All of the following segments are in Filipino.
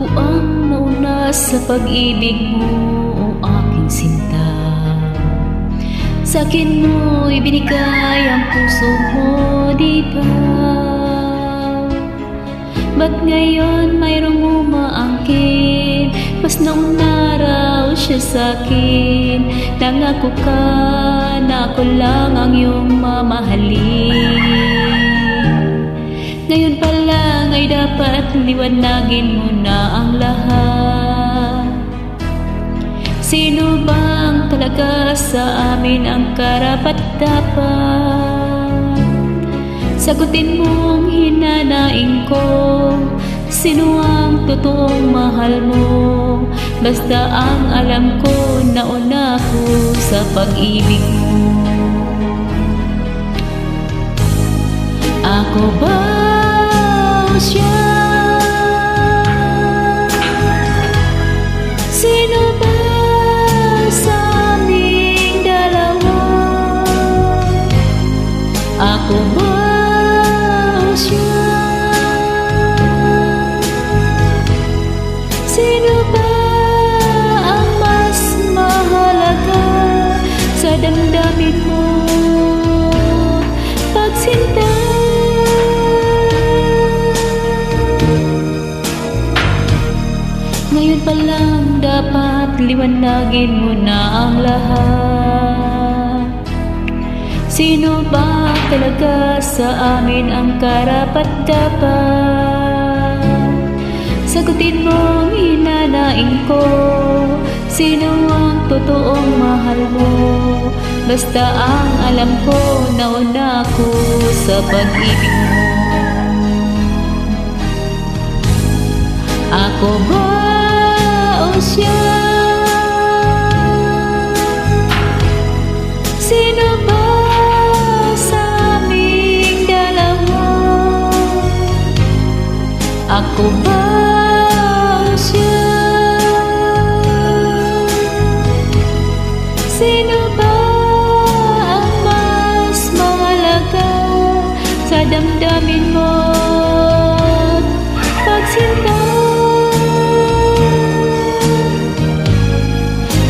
Ako ang nauna sa pag-ibig mo, o aking sinta. Sa'kin mo ibinigay ang puso mo, di ba? Ba't ngayon mayroong umaangkin? Mas nauna raw siya sa'kin. Nangako ka na ako lang ang iyong mamahalin. Ngayon pa lang ay dapat liwanagin mo na ang lahat. Sino bang talaga sa amin ang karapat-dapat? Sagutin mong hinanaing ko, sino ang totoong mahal mo? Basta ang alam ko, nauna ko sa pag-ibig mo. Ako ba o siya? Sino ba sa aming dalawa? Ako ba o siya? Sino ba ang mas mahalaga sa damdamin mo? Pagsinta. Ngayon pa lang dapat liwanagin mo na ang lahat. Sino ba talaga sa amin ang karapat-dapat? Sagutin mong hinanaing ko, sino ang totoong mahal mo? Basta ang alam ko, nauna ko sa pag-ibig mo. Ako ba o siya? Sino ba sa aming dalawa? Ako ba o siya? Sino ba ang mas mahalaga sa damdamin mo? Pagsinta.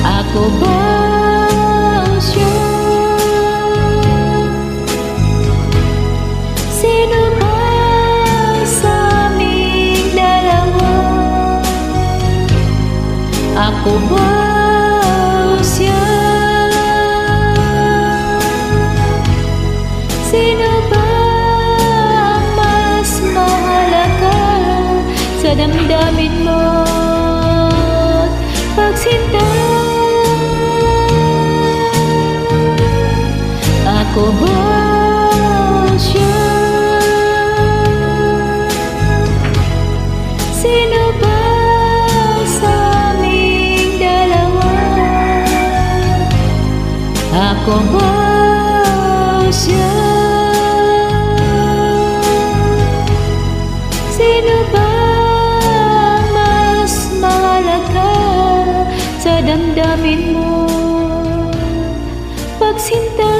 Ako ba o siya? Sino ba sa aming dalawa? Ako ba o siya? Sino ba ang mas mahalaga sa damdamin mo? Pagsinta. Ako ba o siya? Sino ba sa aming dalawa? Ako ba o siya? Sino ba ang mas mahalaga sa damdamin mo? Pagsinta.